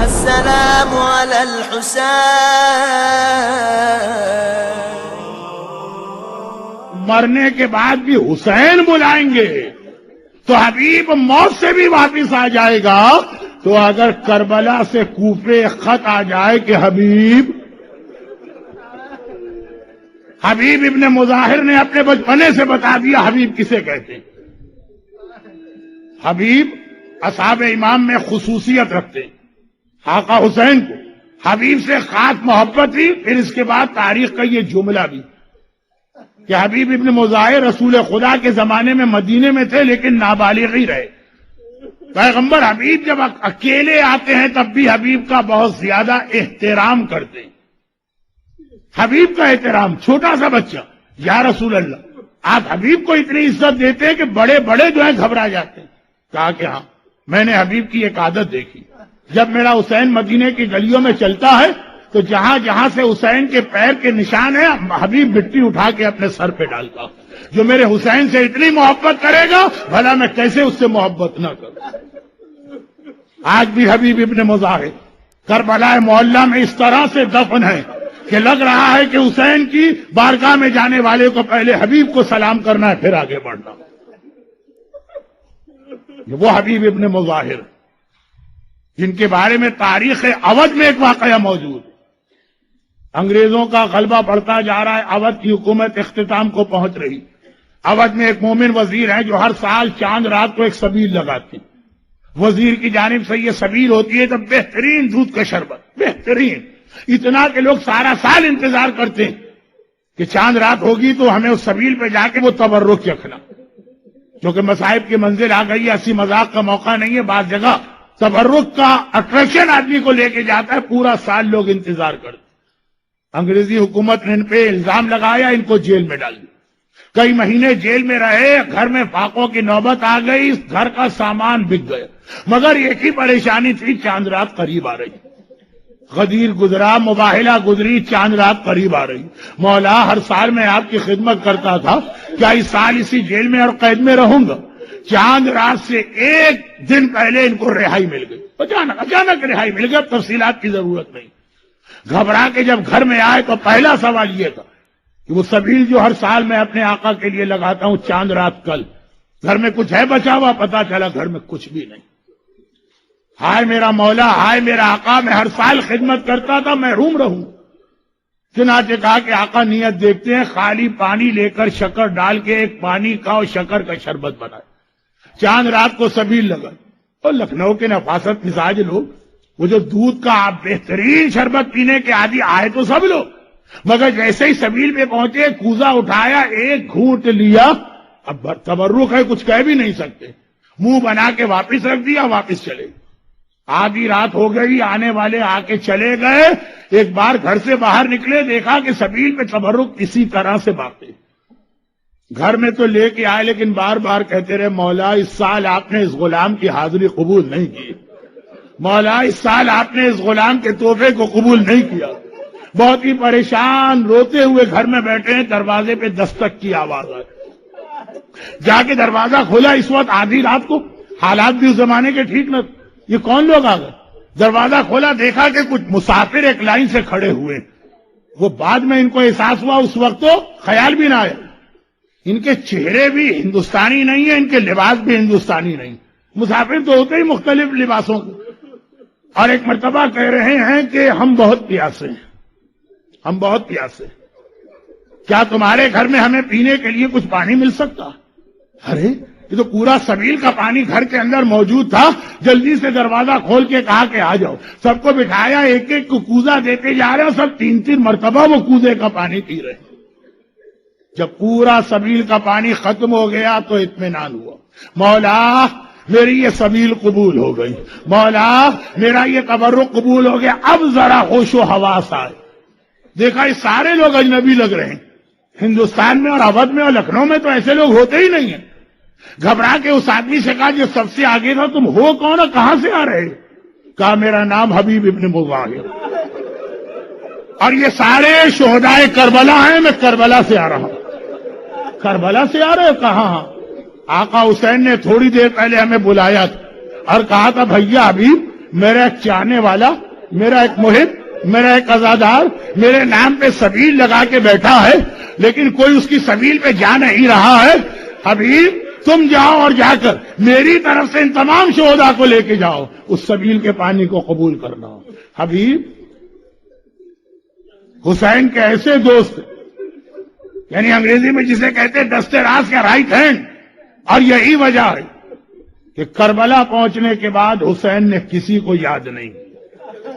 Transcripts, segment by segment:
السلام على الحسين. مرنے کے بعد بھی حسین بلائیں گے تو حبیب موت سے بھی واپس آ جائے گا. تو اگر کربلا سے کوفے خط آ جائے کہ حبیب ابن مظاہر نے اپنے بچپنے سے بتا دیا حبیب کسے کہتے ہیں. حبیب اصحاب امام میں خصوصیت رکھتے ہیں. آقا حسین کو حبیب سے خاص محبت تھی. پھر اس کے بعد تاریخ کا یہ جملہ بھی کہ حبیب ابن مظاہر رسول خدا کے زمانے میں مدینے میں تھے لیکن نابالغ ہی رہے. پیغمبر حبیب جب اکیلے آتے ہیں تب بھی حبیب کا بہت زیادہ احترام کرتے ہیں. حبیب کا احترام. چھوٹا سا بچہ یا رسول اللہ آپ حبیب کو اتنی عزت دیتے ہیں کہ بڑے بڑے جو ہیں گھبرا جاتے ہیں. کہا کہ ہاں میں نے حبیب کی ایک عادت دیکھی. جب میرا حسین مدینے کی گلیوں میں چلتا ہے تو جہاں جہاں سے حسین کے پیر کے نشان ہیں حبیب مٹی اٹھا کے اپنے سر پہ ڈالتا. جو میرے حسین سے اتنی محبت کرے گا بھلا میں کیسے اس سے محبت نہ کروں. آج بھی حبیب ابن مظاہر کربلا معلیٰ میں اس طرح سے دفن ہے کہ لگ رہا ہے کہ حسین کی بارگاہ میں جانے والے کو پہلے حبیب کو سلام کرنا ہے پھر آگے بڑھنا. وہ حبیب ابن مظاہر جن کے بارے میں تاریخ اودھ میں ایک واقعہ موجود. انگریزوں کا غلبہ بڑھتا جا رہا ہے. اودھ کی حکومت اختتام کو پہنچ رہی. اودھ میں ایک مومن وزیر ہیں جو ہر سال چاند رات کو ایک سبیل لگاتے ہیں. وزیر کی جانب سے یہ سبیل ہوتی ہے تو بہترین دودھ کا شربت. بہترین اتنا کہ لوگ سارا سال انتظار کرتے ہیں کہ چاند رات ہوگی تو ہمیں اس سبیل پہ جا کے وہ تبرک چکھنا. کیونکہ مصائب کی منزل آ گئی ہے. ہنسی مذاق کا موقع نہیں ہے. بعض جگہ تبرک کا اٹریکشن آدمی کو لے کے جاتا ہے. پورا سال لوگ انتظار کرتے. انگریزی حکومت نے ان پہ الزام لگایا. ان کو جیل میں ڈال دیا. کئی مہینے جیل میں رہے. گھر میں فاقوں کی نوبت آ گئی. گھر کا سامان بک گیا. مگر ایک ہی پریشانی تھی. چاند رات قریب آ رہی. غدیر گزرا مباہلہ گزری. چاند رات قریب آ رہی. مولا ہر سال میں آپ کی خدمت کرتا تھا. کیا اس سال اسی جیل میں اور قید میں رہوں گا؟ چاند رات سے ایک دن پہلے ان کو رہائی مل گئی. اچانک رہائی مل گئی. اب تفصیلات کی ضرورت نہیں. گھبرا کے جب گھر میں آئے تو پہلا سوال یہ تھا کہ وہ سبیل جو ہر سال میں اپنے آقا کے لیے لگاتا ہوں چاند رات کل گھر میں کچھ ہے بچا ہوا؟ پتا چلا گھر میں کچھ بھی نہیں. ہائے میرا مولا، ہائے میرا آقا، میں ہر سال خدمت کرتا تھا، محروم رہوں. چنانچہ کہا کہ آقا نیت دیکھتے ہیں. خالی پانی لے کر شکر ڈال کے ایک پانی کا اور شکر کا شربت بنائے. چاند رات کو سبیل لگا. اور لکھنؤ کے نفاست مزاج لوگ وہ جو دودھ کا بہترین شربت پینے کے عادی آئے تو سب لوگ، مگر جیسے ہی سبیل پہ پہنچے کوزہ اٹھایا، ایک گھونٹ لیا. اب تبرک ہے، کچھ کہہ بھی نہیں سکتے. منہ بنا کے واپس رکھ دیا، واپس چلے. آدھی رات ہو گئی. آنے والے آ کے چلے گئے. ایک بار گھر سے باہر نکلے، دیکھا کہ سبیل پہ تبرک اسی طرح سے باقی. گھر میں تو لے کے آئے لیکن بار بار کہتے رہے مولا اس سال آپ نے اس غلام کی حاضری قبول نہیں کی. مولا اس سال آپ نے اس غلام کے تحفے کو قبول نہیں کیا. بہت ہی پریشان روتے ہوئے گھر میں بیٹھے ہیں. دروازے پہ دستک کی آواز آئی. جا کے دروازہ کھولا. اس وقت آدھی رات کو حالات بھی اس زمانے کے ٹھیک نہ. یہ کون لوگ آ گئے؟ دروازہ کھولا، دیکھا کہ کچھ مسافر ایک لائن سے کھڑے ہوئے. وہ بعد میں ان کو احساس ہوا، اس وقت تو خیال بھی نہ آیا. ان کے چہرے بھی ہندوستانی نہیں ہیں، ان کے لباس بھی ہندوستانی نہیں. مسافر تو ہوتے ہی مختلف لباسوں کے. اور ایک مرتبہ کہہ رہے ہیں کہ ہم بہت پیاسے ہیں، ہم بہت پیاسے. کیا تمہارے گھر میں ہمیں پینے کے لیے کچھ پانی مل سکتا؟ ارے یہ تو پورا سبیل کا پانی گھر کے اندر موجود تھا. جلدی سے دروازہ کھول کے کہا کہ آ جاؤ. سب کو بٹھایا، ایک ایک کو کوزہ دیتے جا رہے ہیں. سب 3 مرتبہ وہ کوزے کا پانی پی رہے ہیں. جب پورا سبیل کا پانی ختم ہو گیا تو اطمینان ہوا. مولا میری یہ سبیل قبول ہو گئی. مولا میرا یہ تبرک قبول ہو گیا. اب ذرا ہوش و حواس آئے. دیکھا یہ سارے لوگ اجنبی لگ رہے ہیں. ہندوستان میں اور اودھ میں اور لکھنؤ میں تو ایسے لوگ ہوتے ہی نہیں ہیں. گھبرا کے اس آدمی سے کہا جو سب سے آگے تھا تم ہو کون اور کہاں سے آ رہے؟ کہا میرا نام حبیب ابن مظاہر اور یہ سارے شہدائے کربلا ہیں. میں کربلا سے آ رہا ہوں. کربلا سے آ رہے ہو؟ کہاں؟ آقا حسین نے تھوڑی دیر پہلے ہمیں بلایا تھا اور کہا تھا بھیا حبیب میرا ایک چاہنے والا، میرا ایک محب، میرا ایک عزادار میرے نام پہ سبیل لگا کے بیٹھا ہے، لیکن کوئی اس کی سبیل پہ جا نہیں رہا ہے۔ حبیب تم جاؤ اور جا کر میری طرف سے ان تمام شہداء کو لے کے جاؤ، اس سبیل کے پانی کو قبول کرنا۔ حبیب حسین کے ایسے دوست، یعنی انگریزی میں جسے کہتے ہیں دستے راز کا رائٹ ہینڈ، اور یہی وجہ ہے کہ کربلا پہنچنے کے بعد حسین نے کسی کو یاد نہیں کیا۔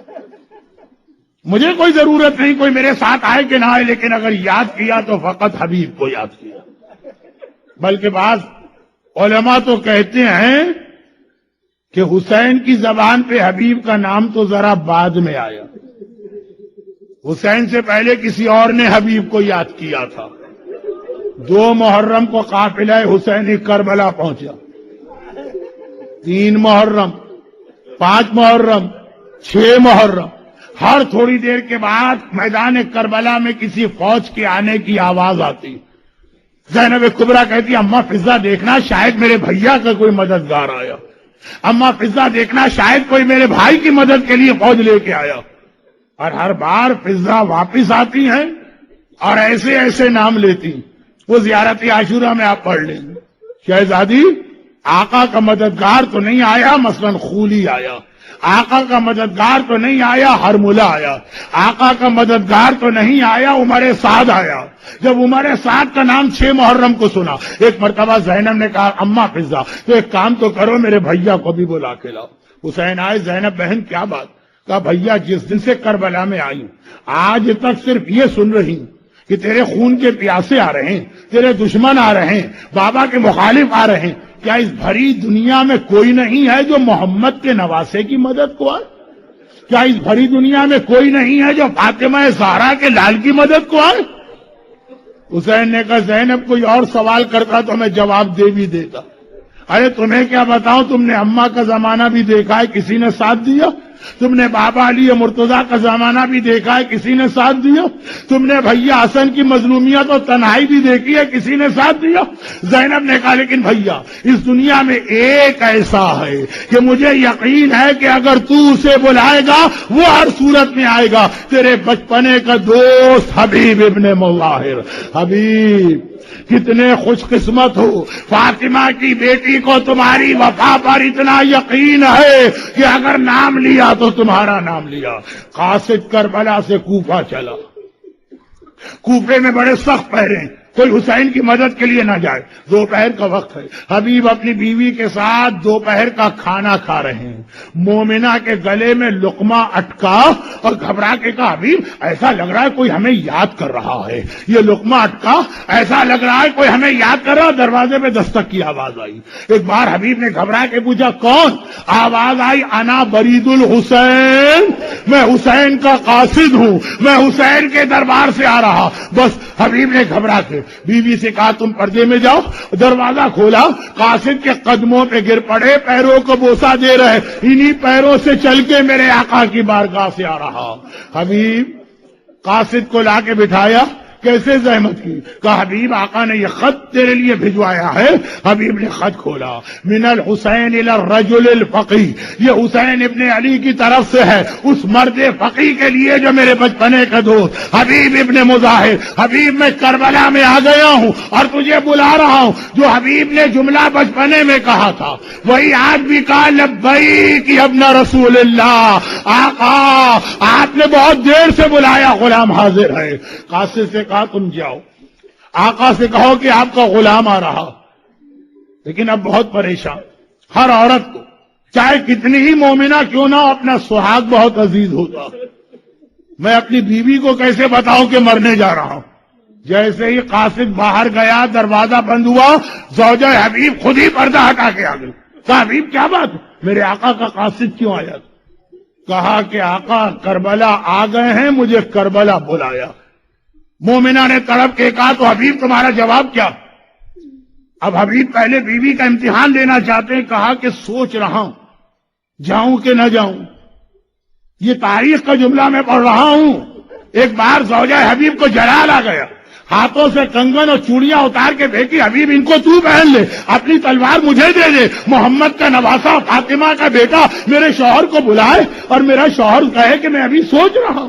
مجھے کوئی ضرورت نہیں کوئی میرے ساتھ آئے کہ نہ آئے، لیکن اگر یاد کیا تو فقط حبیب کو یاد کیا۔ بلکہ بعض علماء تو کہتے ہیں کہ حسین کی زبان پہ حبیب کا نام تو ذرا بعد میں آیا، حسین سے پہلے کسی اور نے حبیب کو یاد کیا تھا۔ 2 محرم کو قافلہ حسینی کربلا پہنچا، 3 محرم، 5 محرم، 6 محرم، ہر تھوڑی دیر کے بعد میدان کربلا میں کسی فوج کے آنے کی آواز آتی۔ زینب کبریٰ کہتی اماں فضا دیکھنا شاید میرے بھیا کا کوئی مددگار آیا، اماں فضا دیکھنا شاید کوئی میرے بھائی کی مدد کے لیے فوج لے کے آیا۔ اور ہر بار فضا واپس آتی ہیں اور ایسے ایسے نام لیتی، وہ زیارت عاشورہ میں آپ پڑھ لیں۔ شہزادی آقا کا مددگار تو نہیں آیا، مثلاً خولی آیا، آقا کا مددگار تو نہیں آیا ہرملہ آیا، آقا کا مددگار تو نہیں آیا عمر سعد آیا۔ جب عمر سعد کا نام 6 محرم کو سنا، ایک مرتبہ زینب نے کہا اماں فضا تو ایک کام تو کرو میرے بھیا کو بھی بلا کے لاؤ۔ حسین آئے، زینب بہن کیا بات؟ کہا بھیا جس دن سے کربلا میں آئی ہوں آج تک صرف یہ سن رہی ہوں کہ تیرے خون کے پیاسے آ رہے ہیں، تیرے دشمن آ رہے ہیں، بابا کے مخالف آ رہے ہیں، کیا اس بھری دنیا میں کوئی نہیں ہے جو محمد کے نواسے کی مدد کو آئے؟ کیا اس بھری دنیا میں کوئی نہیں ہے جو فاطمہ زہرا کے لال کی مدد کو آئے؟ حسین نے کہا زینب کوئی اور سوال کرتا تو میں جواب دے بھی دیتا۔ ارے تمہیں کیا بتاؤں، تم نے اماں کا زمانہ بھی دیکھا ہے، کسی نے ساتھ دیا؟ تم نے بابا علی مرتضیٰ کا زمانہ بھی دیکھا ہے، کسی نے ساتھ دیا؟ تم نے بھیا حسن کی مظلومیت اور تنہائی بھی دیکھی ہے، کسی نے ساتھ دیا؟ زینب نے کہا لیکن بھیا اس دنیا میں ایک ایسا ہے کہ مجھے یقین ہے کہ اگر تو اسے بلائے گا وہ ہر صورت میں آئے گا، تیرے بچپنے کا دوست حبیب ابن مظاہر۔ حبیب کتنے خوش قسمت ہو، فاطمہ کی بیٹی کو تمہاری وفا پر اتنا یقین ہے کہ اگر نام لیا تو تمہارا نام لیا۔ قاصد کربلا سے کوفہ چلا، کوفے میں بڑے سخت پہرے ہیں، کوئی حسین کی مدد کے لیے نہ جائے، دوپہر کا وقت ہے، حبیب اپنی بیوی کے ساتھ دوپہر کا کھانا کھا رہے ہیں، مومنہ کے گلے میں لقمہ اٹکا اور گھبرا کے کہا حبیب ایسا لگ رہا ہے کوئی ہمیں یاد کر رہا ہے، یہ لقمہ اٹکا ایسا لگ رہا ہے کوئی ہمیں یاد کر رہا ہے۔ دروازے پہ دستک کی آواز آئی، ایک بار حبیب نے گھبرا کے پوچھا کون؟ آواز آئی انا برید الحسین، میں حسین کا قاصد ہوں، میں حسین کے دربار سے آ رہا۔ بس حبیب نے گھبرا کے بیوی سے کہا تم پردے میں جاؤ، دروازہ کھولا، قاصد کے قدموں پہ گر پڑے، پیروں کو بوسہ دے رہے، انہی پیروں سے چل کے میرے آقا کی بارگاہ سے آ رہا۔ حبیب قاصد کو لا کے بٹھایا، کیسے زحمت کی؟ کہا حبیب آقا نے یہ خط تیرے لیے بھجوایا ہے۔ حبیب نے خط کھولا، من الحسین الی الرجل الفقی، یہ حسین ابن علی کی طرف سے ہے اس مرد فقی کے لیے جو میرے بچپنے کا دوست حبیب ابن مظاہر۔ حبیب میں کربلا میں آ گیا ہوں اور تجھے بلا رہا ہوں، جو حبیب نے جملہ بچپنے میں کہا تھا وہی آج بھی کہا لبیک یا ابن رسول اللہ۔ آقا آپ نے بہت دیر سے بلایا، غلام حاضر ہے۔ قاصد سے تم جاؤ، آقا سے کہو کہ آپ کا غلام آ رہا۔ لیکن اب بہت پریشان، ہر عورت کو چاہے کتنی ہی مومنہ کیوں نہ ہو اپنا سہاگ بہت عزیز ہوتا۔ میں اپنی بیوی کو کیسے بتاؤں کہ مرنے جا رہا ہوں؟ جیسے ہی قاصد باہر گیا، دروازہ بند ہوا، زوجہ حبیب خود ہی پردہ ہٹا کے آ گئی۔ کہا حبیب کیا بات، میرے آقا کا قاصد کیوں آیا؟ کہا کہ آقا کربلا آ گئے ہیں، مجھے کربلا بلایا۔ مومنہ نے تڑپ کے کہا تو حبیب تمہارا جواب کیا؟ اب حبیب پہلے بیوی کا امتحان لینا چاہتے ہیں، کہا کہ سوچ رہا ہوں جاؤں کہ نہ جاؤں، یہ تاریخ کا جملہ میں پڑھ رہا ہوں۔ ایک بار زوجہ حبیب کو جلال آ گیا، ہاتھوں سے کنگن اور چوڑیاں اتار کے پھینکی، حبیب ان کو تو پہن لے، اپنی تلوار مجھے دے دے، محمد کا نواسا فاطمہ کا بیٹا میرے شوہر کو بلائے اور میرا شوہر کہے کہ میں ابھی سوچ رہا ہوں۔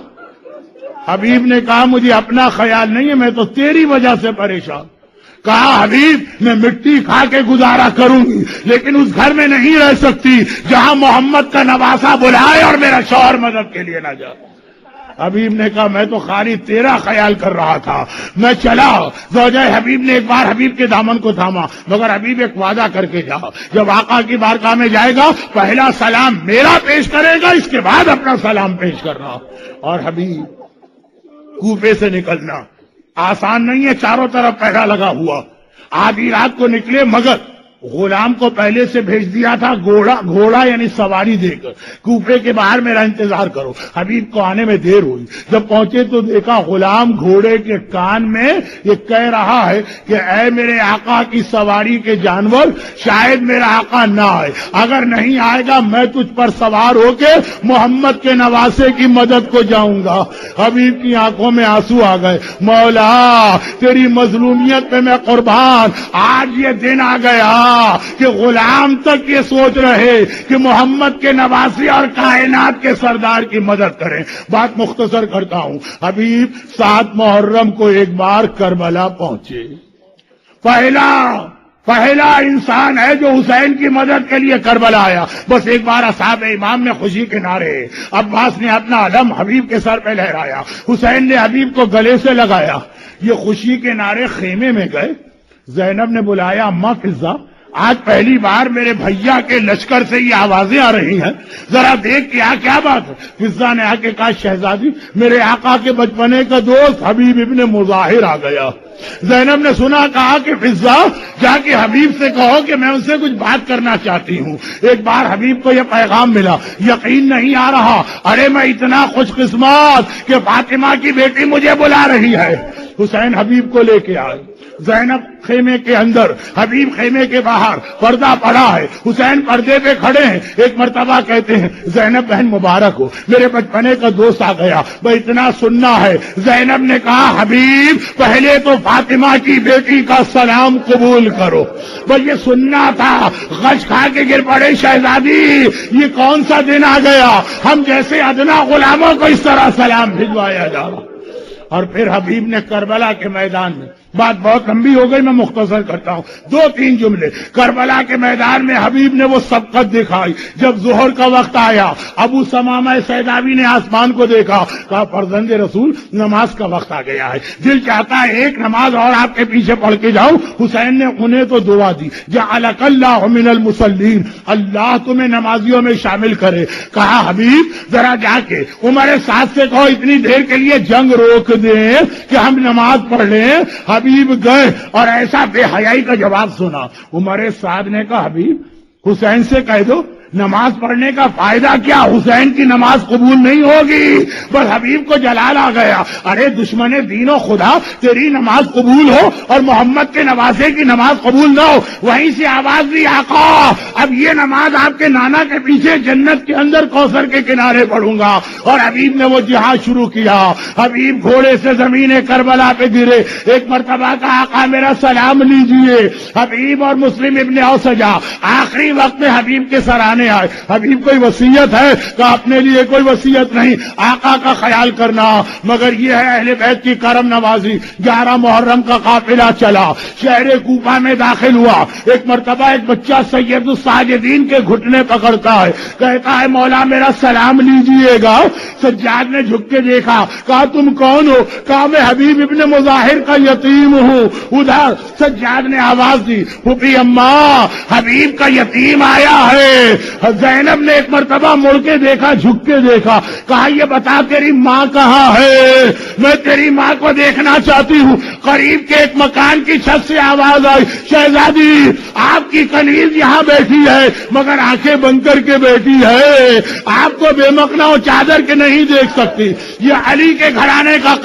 حبیب نے کہا مجھے اپنا خیال نہیں ہے، میں تو تیری وجہ سے پریشان۔ کہا حبیب میں مٹی کھا کے گزارا کروں گی لیکن اس گھر میں نہیں رہ سکتی جہاں محمد کا نواسا بلائے اور میرا شوہر مدد کے لیے نہ جائے۔ حبیب نے کہا میں تو خالی تیرا خیال کر رہا تھا، میں چلا۔ زوجہ حبیب نے ایک بار حبیب کے دامن کو تھاما، مگر حبیب ایک وعدہ کر کے جا، جب آقا کی بارگاہ میں جائے گا پہلا سلام میرا پیش کرے گا، اس کے بعد اپنا سلام پیش کرنا۔ اور حبیب کوفے سے نکلنا آسان نہیں ہے، چاروں طرف پہرا لگا ہوا، آدھی رات کو نکلے مگر غلام کو پہلے سے بھیج دیا تھا گھوڑا یعنی سواری دے کر، کوفے کے باہر میرا انتظار کرو۔ حبیب کو آنے میں دیر ہوئی، جب پہنچے تو دیکھا غلام گھوڑے کے کان میں یہ کہہ رہا ہے کہ اے میرے آقا کی سواری کے جانور، شاید میرا آقا نہ آئے، اگر نہیں آئے گا میں تجھ پر سوار ہو کے محمد کے نواسے کی مدد کو جاؤں گا۔ حبیب کی آنکھوں میں آنسو آ گئے، مولا تیری مظلومیت پہ میں قربان، آج یہ دن آ گیا کہ غلام تک یہ سوچ رہے کہ محمد کے نواسی اور کائنات کے سردار کی مدد کریں۔ بات مختصر کرتا ہوں، حبیب 7 محرم کو ایک بار کربلا پہنچے، پہلا انسان ہے جو حسین کی مدد کے لیے کربلا آیا۔ بس ایک بار اصحاب امام میں خوشی کے نعرے، عباس نے اپنا علم حبیب کے سر پہ لہرایا، حسین نے حبیب کو گلے سے لگایا، یہ خوشی کے نعرے خیمے میں گئے۔ زینب نے بلایا اماں فضہ، آج پہلی بار میرے بھیا کے لشکر سے یہ آوازیں آ رہی ہیں، ذرا دیکھ کیا بات ہے۔ فضہ نے آ کے کہا شہزادی میرے آقا کے بچپنے کا دوست حبیب ابن مظاہر آ گیا۔ زینب نے سنا، کہا کہ فضہ جا کے حبیب سے کہو کہ میں ان سے کچھ بات کرنا چاہتی ہوں۔ ایک بار حبیب کو یہ پیغام ملا، یقین نہیں آ رہا، ارے میں اتنا خوش قسمت کہ فاطمہ کی بیٹی مجھے بلا رہی ہے۔ حسین حبیب کو لے کے آئے، زینب خیمے کے اندر، حبیب خیمے کے باہر، پردہ پڑا ہے، حسین پردے پہ کھڑے ہیں۔ ایک مرتبہ کہتے ہیں زینب بہن مبارک ہو، میرے بچپنے کا دوست آ گیا، بھائی اتنا سننا ہے۔ زینب نے کہا حبیب پہلے تو فاطمہ کی بیٹی کا سلام قبول کرو، بھائی یہ سننا تھا۔ غش کھا کے گر پڑے، شہزادی یہ کون سا دن آ گیا، ہم جیسے ادنا غلاموں کو اس طرح سلام بھجوایا جا رہا۔ اور پھر حبیب نے کربلا کے میدان میں، بات بہت لمبی ہو گئی میں مختصر کرتا ہوں، 2-3 جملے۔ کربلا کے میدان میں حبیب نے وہ سبقت دکھائی۔ جب ظہر کا وقت آیا، ابو سمامہ سیداوی نے آسمان کو دیکھا، کہا فرزند رسول نماز کا وقت آ گیا ہے، دل چاہتا ہے ایک نماز اور آپ کے پیچھے پڑھ کے جاؤں۔ حسین نے انہیں تو دعا دی، جعلک اللہ من المصلین، اللہ تمہیں نمازیوں میں شامل کرے۔ کہا حبیب ذرا جا کے عمر سعد سے کہو اتنی دیر کے لیے جنگ روک دیں کہ ہم نماز پڑھ لیں۔ حبیب گئے اور ایسا بے حیائی کا جواب سنا۔ عمر سعد نے کہا حبیب حسین سے کہہ دو نماز پڑھنے کا فائدہ کیا، حسین کی نماز قبول نہیں ہوگی۔ بس حبیب کو جلال آ گیا، ارے دشمن دین و خدا تیری نماز قبول ہو اور محمد کے نواسے کی نماز قبول نہ ہو۔ وہیں سے آواز دی آقا اب یہ نماز آپ کے نانا کے پیچھے جنت کے اندر کوثر کے کنارے پڑھوں گا۔ اور حبیب نے وہ جہاد شروع کیا۔ حبیب گھوڑے سے زمین کربلا پہ گرے، ایک مرتبہ کا آقا میرا سلام لیجئے۔ حبیب اور مسلم ابن اوسجا آخری وقت میں حبیب کے سرانے آئے۔ حبیب کوئی وصیت ہے کہ اپنے لیے کوئی وصیت نہیں، آقا کا خیال کرنا، مگر یہ ہے اہل بیت کی کرم نوازی۔ 11 محرم کا قافلہ چلا، شہر کوفہ میں داخل ہوا۔ ایک مرتبہ ایک بچہ سید الساجدین کے گھٹنے پکڑتا ہے، کہتا ہے مولا میرا سلام لیجئے گا۔ سجاد نے جھک کے دیکھا، کہا تم کون ہو؟ کہا میں حبیب ابن مظاہر کا یتیم ہوں۔ ادھر سجاد نے آواز دی، پھوپھی اماں حبیب کا یتیم آیا ہے۔ زینب نے ایک مرتبہ مڑ کے دیکھا، جھک کے دیکھا، کہا یہ بتا تیری ماں کہاں ہے، میں تیری ماں کو دیکھنا چاہتی ہوں۔ قریب کے ایک مکان کی چھت سے آواز آئی، شہزادی آپ کی کنیز یہاں بیٹھی ہے مگر آنکھیں بند کر کے بیٹھی ہے، آپ کو بے مقنا و چادر کے نہیں دیکھ سکتی۔ یہ علی کے گھرانے کا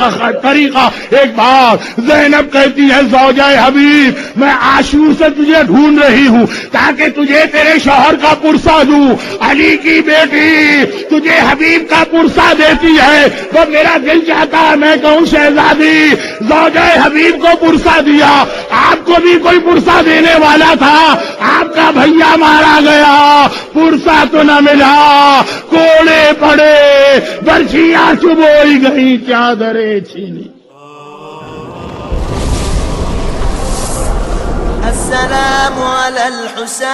طریقہ۔ ایک بار زینب کہتی ہے زوجہ حبیب میں عاشور سے تجھے ڈھونڈ رہی ہوں تاکہ تجھے تیرے شوہر کا پرسہ پرسا دوں. علی کی بیٹی تجھے حبیب کا پرسا دیتی ہے تو میرا دل چاہتا ہے میں کہوں شہزادی زوجہ حبیب کو پرسا دیا. آپ کو بھی کوئی پرسا دینے والا تھا, آپ کا بھیا مارا گیا, پرسا تو نہ ملا, کوڑے پڑے, برچیاں چبوئی گئی, چادریں چھینی. السلام على الحسين